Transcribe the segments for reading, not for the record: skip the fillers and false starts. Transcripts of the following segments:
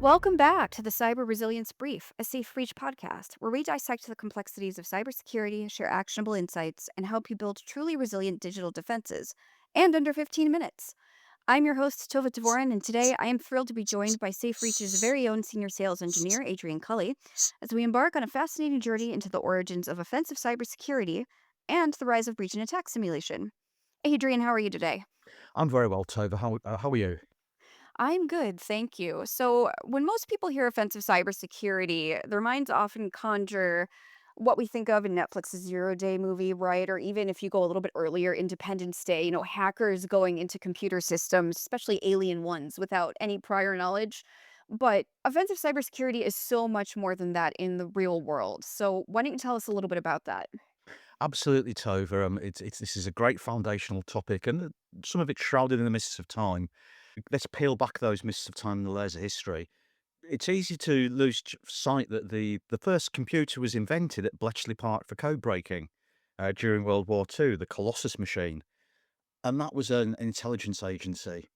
Welcome back to the Cyber Resilience Brief, a safe breach podcast, where we dissect the complexities of cybersecurity, share actionable insights, and help you build truly resilient digital defenses, and under 15 minutes. I'm your host, Tova Dvorin, and today I am thrilled to be joined by SafeReach's very own senior sales engineer, Adrian Culley, as we embark on a fascinating journey into the origins of offensive cybersecurity and the rise of breach and attack simulation. Adrian, how are you today? I'm very well, Tova. How are you? I'm good, thank you. So, when most people hear offensive cybersecurity, their minds often conjure what we think of in Netflix's Zero Day movie, right? Or even if you go a little bit earlier, Independence Day, hackers going into computer systems, especially alien ones, without any prior knowledge. But offensive cybersecurity is so much more than that in the real world. So, why don't you tell us a little bit about that? Absolutely, Tova. It's this is a great foundational topic, and some of it's shrouded in the mists of time. Let's peel back those mists of time and the layers of history. It's easy to lose sight that the first computer was invented at Bletchley Park for code breaking during World War II, the Colossus machine, and that was an intelligence agency.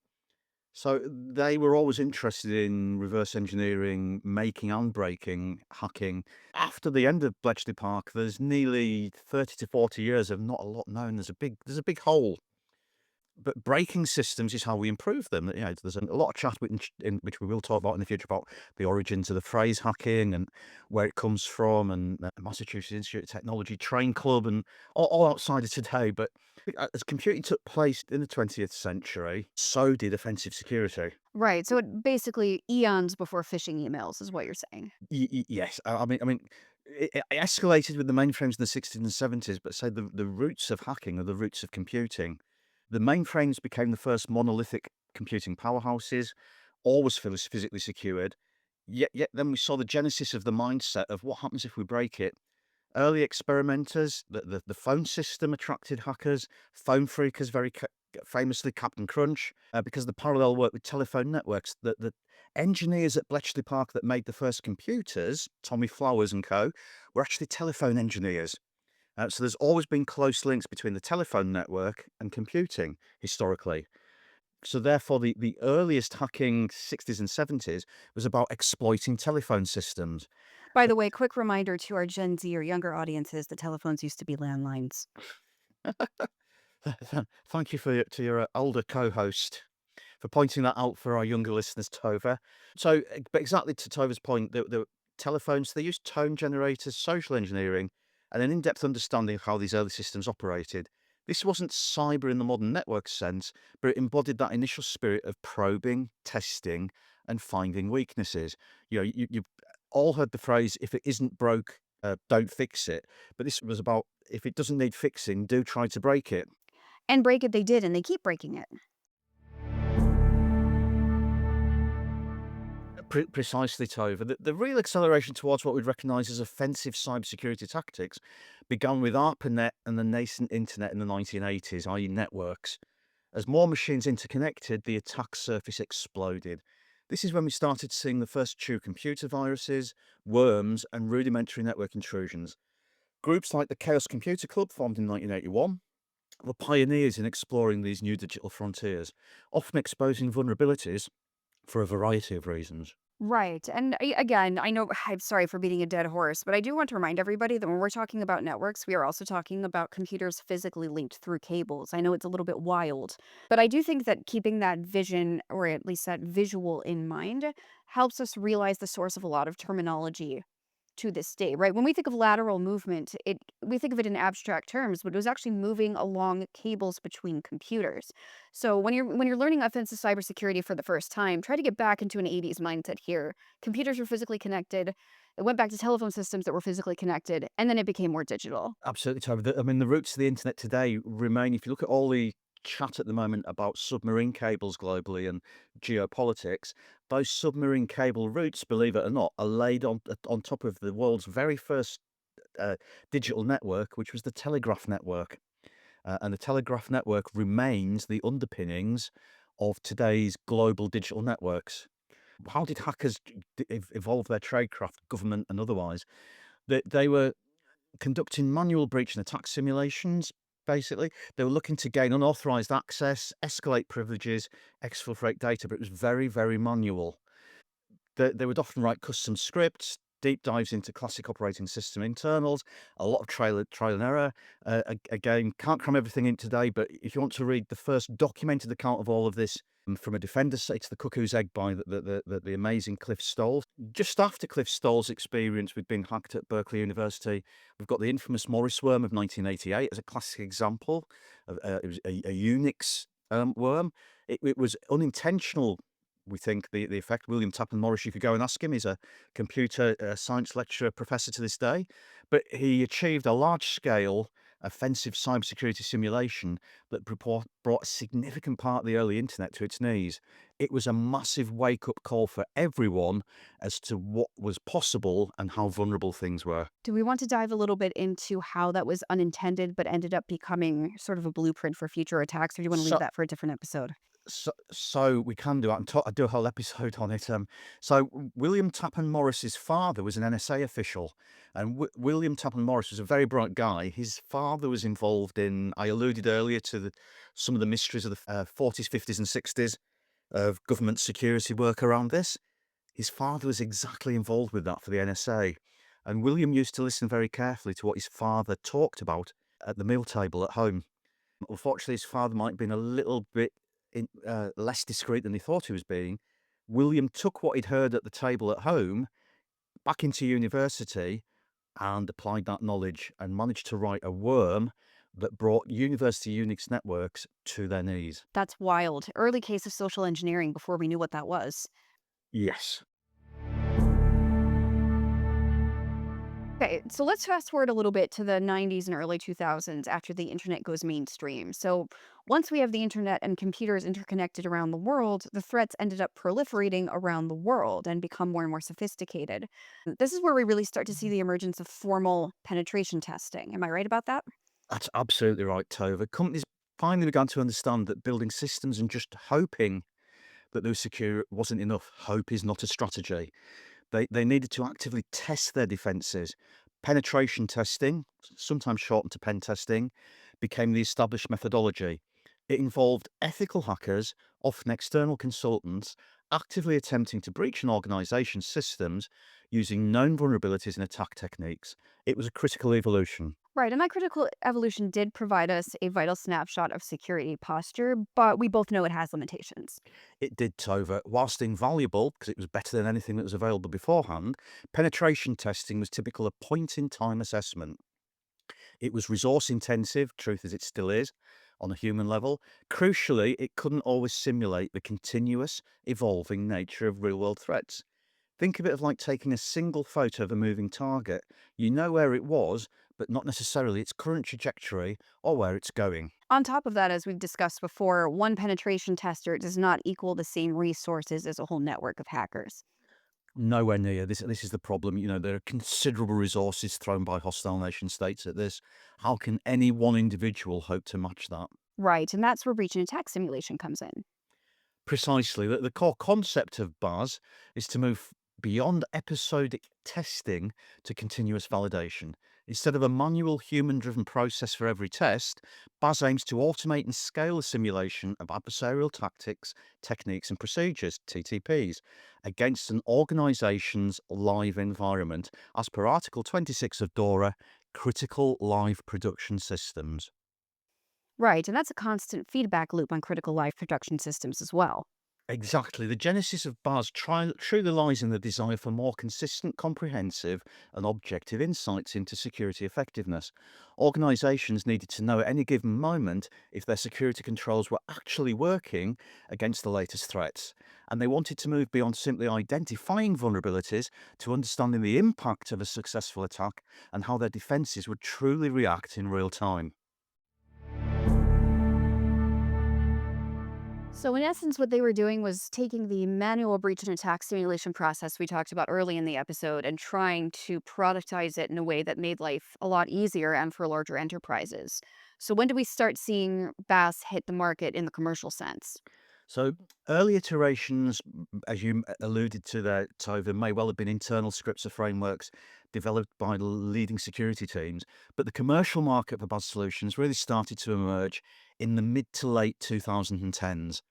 So they were always interested in reverse engineering, making and breaking, hacking. After the end of Bletchley Park, there's nearly 30 to 40 years of not a lot known. There's a big hole. But breaking systems is how we improve them. There's a lot of chat in which we will talk about in the future about the origins of the phrase hacking and where it comes from, and Massachusetts Institute of Technology, Train Club, and all outside of today. But as computing took place in the 20th century, so did offensive security. Right. So, it basically eons before phishing emails, is what you're saying. Yes, I mean, it escalated with the mainframes in the 60s and 70s, but say the roots of hacking are the roots of computing. The mainframes became the first monolithic computing powerhouses, always physically secured. Yet then we saw the genesis of the mindset of what happens if we break it. Early experimenters, the phone system attracted hackers. Phone phreakers, famously Captain Crunch, because of the parallel work with telephone networks. The engineers at Bletchley Park that made the first computers, Tommy Flowers and co, were actually telephone engineers. So there's always been close links between the telephone network and computing historically. So therefore, the earliest hacking, 60s and 70s, was about exploiting telephone systems. By the way, quick reminder to our Gen Z or younger audiences that telephones used to be landlines. Thank you to your older co-host for pointing that out for our younger listeners, Tova. So, but exactly to Tova's point, the telephones, they used tone generators, social engineering, and an in-depth understanding of how these early systems operated. This wasn't cyber in the modern network sense, but it embodied that initial spirit of probing, testing, and finding weaknesses. You've all heard the phrase, if it isn't broke, don't fix it. But this was about, if it doesn't need fixing, do try to break it. And break it they did, and they keep breaking it. Precisely, Tova. The real acceleration towards what we'd recognise as offensive cybersecurity tactics began with ARPANET and the nascent internet in the 1980s, i.e., networks. As more machines interconnected, the attack surface exploded. This is when we started seeing the first true computer viruses, worms, and rudimentary network intrusions. Groups like the Chaos Computer Club, formed in 1981, were pioneers in exploring these new digital frontiers, often exposing vulnerabilities for a variety of reasons. Right. And again, I know I'm sorry for beating a dead horse, but I do want to remind everybody that when we're talking about networks, we are also talking about computers physically linked through cables. I know it's a little bit wild, but I do think that keeping that vision, or at least that visual in mind, helps us realize the source of a lot of terminology to this day, right? When we think of lateral movement, we think of it in abstract terms, but it was actually moving along cables between computers. So when you're learning offensive cybersecurity for the first time, try to get back into an 80s mindset here. Computers were physically connected. It went back to telephone systems that were physically connected, and then it became more digital. Absolutely, Tony. I mean, the roots of the internet today remain. If you look at all the chat at the moment about submarine cables globally and geopolitics, those submarine cable routes, believe it or not, are laid on top of the world's very first uh, digital network, which was the telegraph network. And the telegraph network remains the underpinnings of today's global digital networks. How did hackers evolve their tradecraft, government and otherwise? They were conducting manual breach and attack simulations, basically. They were looking to gain unauthorized access, escalate privileges, exfiltrate data, but it was very, very manual. They would often write custom scripts, deep dives into classic operating system internals, a lot of trial and error. Again, can't cram everything in today, but if you want to read the first documented account of all of this from a defender's sake, it's The Cuckoo's Egg by the amazing Cliff Stoll. Just after Cliff Stoll's experience with being hacked at Berkeley University, we've got the infamous Morris worm of 1988 as a classic example. It was a Unix worm. It was unintentional, we think, the effect. William Tappan Morris, you could go and ask him. He's a computer science lecturer, professor to this day. But he achieved a large-scale offensive cybersecurity simulation that brought a significant part of the early internet to its knees. It was a massive wake-up call for everyone as to what was possible and how vulnerable things were. Do we want to dive a little bit into how that was unintended but ended up becoming sort of a blueprint for future attacks, or do you want to leave So, that for a different episode? so we can do that, and I do a whole episode on it. William Tappan Morris's father was an NSA official, and William Tappan Morris was a very bright guy. His father was involved in. I alluded earlier to some of the mysteries of the 40s, 50s, and 60s of government security work around this. His father was exactly involved with that for the NSA, and William used to listen very carefully to what his father talked about at the meal table at home. Unfortunately, his father might have been a little bit less discreet than he thought he was being. William took what he'd heard at the table at home back into university and applied that knowledge and managed to write a worm that brought university Unix networks to their knees. That's wild. Early case of social engineering before we knew what that was. Yes. Okay, so let's fast forward a little bit to the 90s and early 2000s after the internet goes mainstream. So, once we have the internet and computers interconnected around the world, the threats ended up proliferating around the world and become more and more sophisticated. This is where we really start to see the emergence of formal penetration testing. Am I right about that? That's absolutely right, Tova. Companies finally began to understand that building systems and just hoping that they were secure wasn't enough. Hope is not a strategy. They needed to actively test their defenses. Penetration testing, sometimes shortened to pen testing, became the established methodology. It involved ethical hackers, often external consultants, actively attempting to breach an organization's systems using known vulnerabilities and attack techniques. It was a critical evolution. Right, and that critical evolution did provide us a vital snapshot of security posture, but we both know it has limitations. It did, Tova. Whilst invaluable, because it was better than anything that was available beforehand, penetration testing was typical a point in time assessment. It was resource intensive, truth as it still is, on a human level. Crucially, it couldn't always simulate the continuous, evolving nature of real world threats. Think of it of like taking a single photo of a moving target. You know where it was, but not necessarily its current trajectory or where it's going. On top of that, as we've discussed before, one penetration tester does not equal the same resources as a whole network of hackers. Nowhere near. This is the problem. You know, there are considerable resources thrown by hostile nation states at this. How can any one individual hope to match that? Right, and that's where breach and attack simulation comes in. Precisely. The core concept of BAS is to move beyond episodic testing to continuous validation. Instead of a manual human driven process for every test, BAS aims to automate and scale the simulation of adversarial tactics, techniques, and procedures, TTPs, against an organization's live environment, as per Article 26 of DORA, Critical Live Production Systems. Right, and that's a constant feedback loop on critical life production systems as well. Exactly. The genesis of BAS truly lies in the desire for more consistent, comprehensive, and objective insights into security effectiveness. Organizations needed to know at any given moment if their security controls were actually working against the latest threats. And they wanted to move beyond simply identifying vulnerabilities to understanding the impact of a successful attack and how their defenses would truly react in real time. So, in essence, what they were doing was taking the manual breach and attack simulation process we talked about early in the episode and trying to productize it in a way that made life a lot easier and for larger enterprises. So, when do we start seeing BAS hit the market in the commercial sense? So early iterations, as you alluded to there, Tova, may well have been internal scripts or frameworks developed by the leading security teams, but the commercial market for BAS solutions really started to emerge in the mid to late 2010s.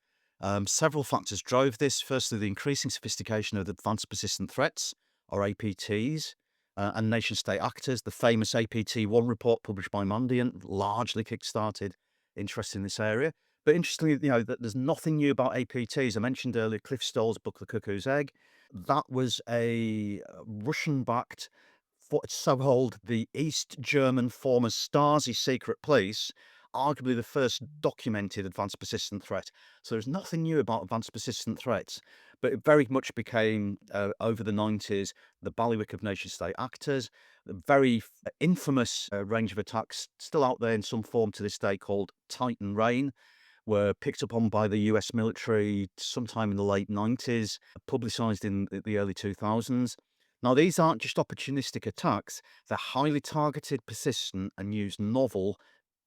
Several factors drove this. Firstly, the increasing sophistication of advanced persistent threats, or APTs, and nation state actors. The famous APT-1 report published by Mandiant largely kick-started interest in this area. But interestingly, that there's nothing new about APTs. I mentioned earlier Cliff Stoll's book, The Cuckoo's Egg. That was a Russian-backed, so-called the East German former Stasi secret police, arguably the first documented advanced persistent threat. So there's nothing new about advanced persistent threats, but it very much became, over the 90s, the bailiwick of nation state actors. The very infamous range of attacks still out there in some form to this day called Titan Rain were picked up on by the US military sometime in the late 90s, publicized in the early 2000s. Now, these aren't just opportunistic attacks, they're highly targeted, persistent, and use novel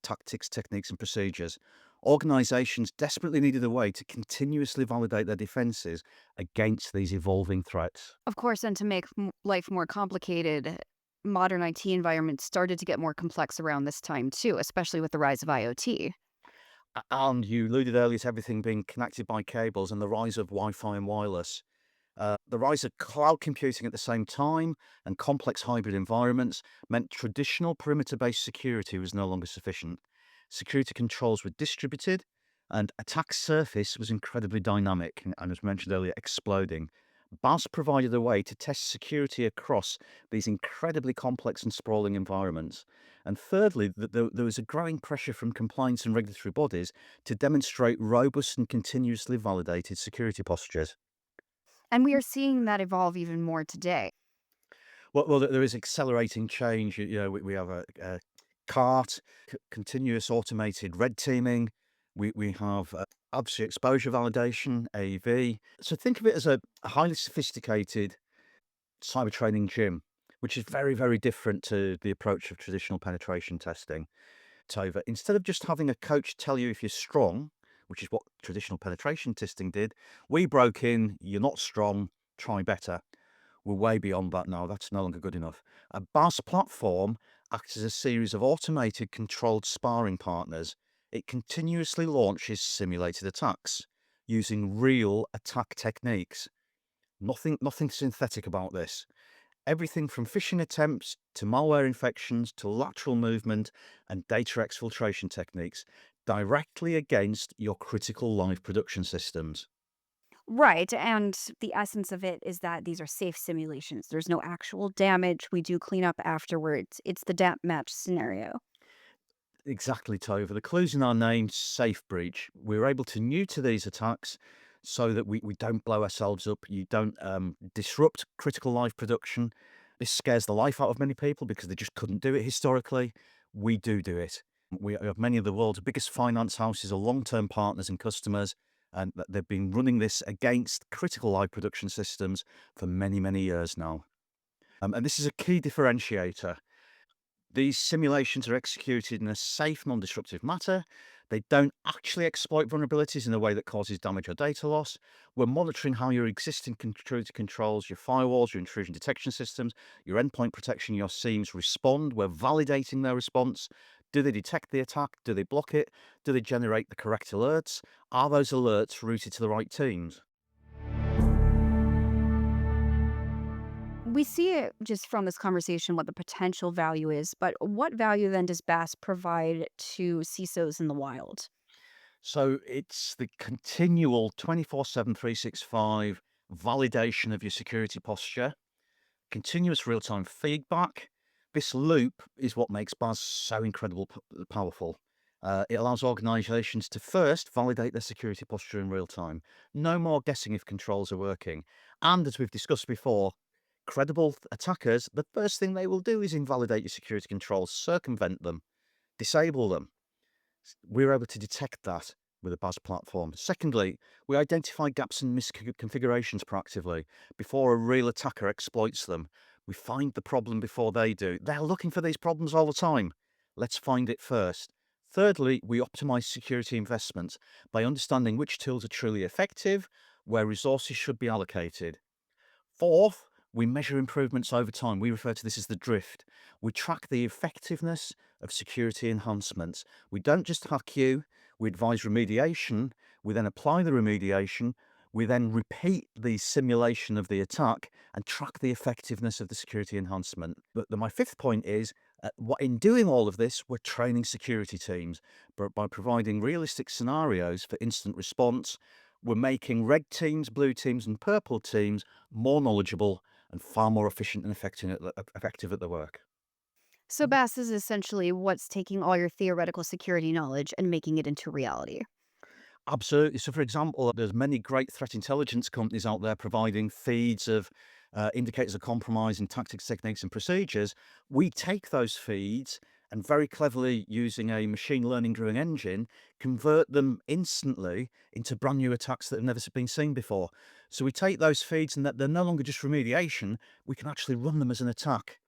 tactics, techniques, and procedures. Organizations desperately needed a way to continuously validate their defenses against these evolving threats. Of course, and to make life more complicated, modern IT environments started to get more complex around this time too, especially with the rise of IoT. And you alluded earlier to everything being connected by cables and the rise of Wi Fi and wireless. The rise of cloud computing at the same time and complex hybrid environments meant traditional perimeter based security was no longer sufficient. Security controls were distributed, and attack surface was incredibly dynamic and, as mentioned earlier, exploding. BAS provided a way to test security across these incredibly complex and sprawling environments. And thirdly, there was a growing pressure from compliance and regulatory bodies to demonstrate robust and continuously validated security postures. And we are seeing that evolve even more today. Well, there is accelerating change. We have a CART, continuous automated red teaming. We have adversary exposure validation, AV. So think of it as a highly sophisticated cyber training gym, which is very, very different to the approach of traditional penetration testing. Tova, instead of just having a coach tell you if you're strong, which is what traditional penetration testing did, we broke in, you're not strong, try better. We're way beyond that now. That's no longer good enough. A BAS platform acts as a series of automated controlled sparring partners. It continuously launches simulated attacks using real attack techniques. Nothing synthetic about this. Everything from phishing attempts to malware infections to lateral movement and data exfiltration techniques directly against your critical live production systems. Right, and the essence of it is that these are safe simulations. There's no actual damage. We do clean up afterwards. It's the DAP match scenario. Exactly, Tova. The clues in our name, safe breach. We're able to neuter these attacks so that we don't blow ourselves up. You don't disrupt critical life production. This scares the life out of many people because they just couldn't do it historically. We do it. We have many of the world's biggest finance houses are long-term partners and customers, and they've been running this against critical life production systems for many, many years now. And this is a key differentiator. These simulations are executed in a safe, non-disruptive manner. They don't actually exploit vulnerabilities in a way that causes damage or data loss. We're monitoring how your existing security controls, your firewalls, your intrusion detection systems, your endpoint protection, your SIEMs respond. We're validating their response. Do they detect the attack? Do they block it? Do they generate the correct alerts? Are those alerts routed to the right teams? We see it just from this conversation what the potential value is, but what value then does BAS provide to CISOs in the wild? So it's the continual 24/7, 365 validation of your security posture, continuous real-time feedback. This loop is what makes BAS so incredible powerful. It allows organizations to first validate their security posture in real time. No more guessing if controls are working. And as we've discussed before, credible attackers, the first thing they will do is invalidate your security controls, circumvent them, disable them. We're able to detect that with a BAS platform. Secondly, we identify gaps and misconfigurations proactively before a real attacker exploits them. We find the problem before they do. They're looking for these problems all the time. Let's find it first. Thirdly, we optimize security investments by understanding which tools are truly effective, where resources should be allocated. Fourth, we measure improvements over time. We refer to this as the drift. We track the effectiveness of security enhancements. We don't just hack you, we advise remediation. We then apply the remediation. We then repeat the simulation of the attack and track the effectiveness of the security enhancement. But my fifth point is, in doing all of this, we're training security teams by providing realistic scenarios for instant response. We're making red teams, blue teams, and purple teams more knowledgeable and far more efficient and effective at the work. So BAS is essentially what's taking all your theoretical security knowledge and making it into reality. Absolutely. So, for example, there's many great threat intelligence companies out there providing feeds of indicators of compromise and tactics, techniques, and procedures. We take those feeds and very cleverly, using a machine learning driven engine, convert them instantly into brand new attacks that have never been seen before. So we take those feeds and that they're no longer just remediation, we can actually run them as an attack.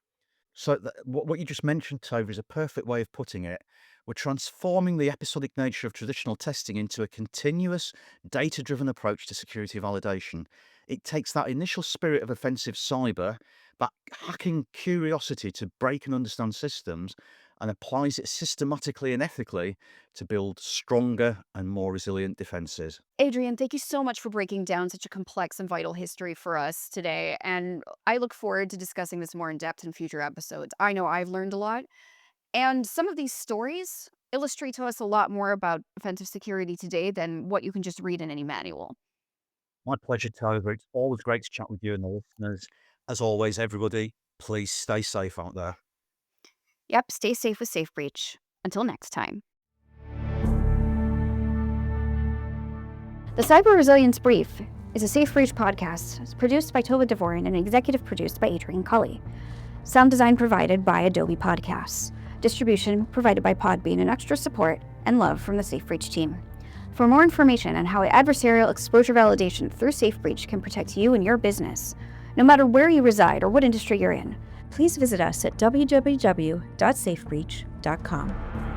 So what you just mentioned, Tova, is a perfect way of putting it. We're transforming the episodic nature of traditional testing into a continuous, data-driven approach to security validation. It takes that initial spirit of offensive cyber, that hacking curiosity to break and understand systems, and applies it systematically and ethically to build stronger and more resilient defenses. Adrian, thank you so much for breaking down such a complex and vital history for us today. And I look forward to discussing this more in depth in future episodes. I know I've learned a lot. And some of these stories illustrate to us a lot more about offensive security today than what you can just read in any manual. My pleasure, Tova. It's always great to chat with you and the listeners. As always, everybody, please stay safe out there. Yep, stay safe with SafeBreach. Until next time. The Cyber Resilience Brief is a SafeBreach podcast. It's produced by Tova Dvorin and executive produced by Adrian Culley. Sound design provided by Adobe Podcasts. Distribution provided by Podbean, and extra support and love from the SafeBreach team. For more information on how adversarial exposure validation through SafeBreach can protect you and your business, no matter where you reside or what industry you're in, please visit us at www.safebreach.com.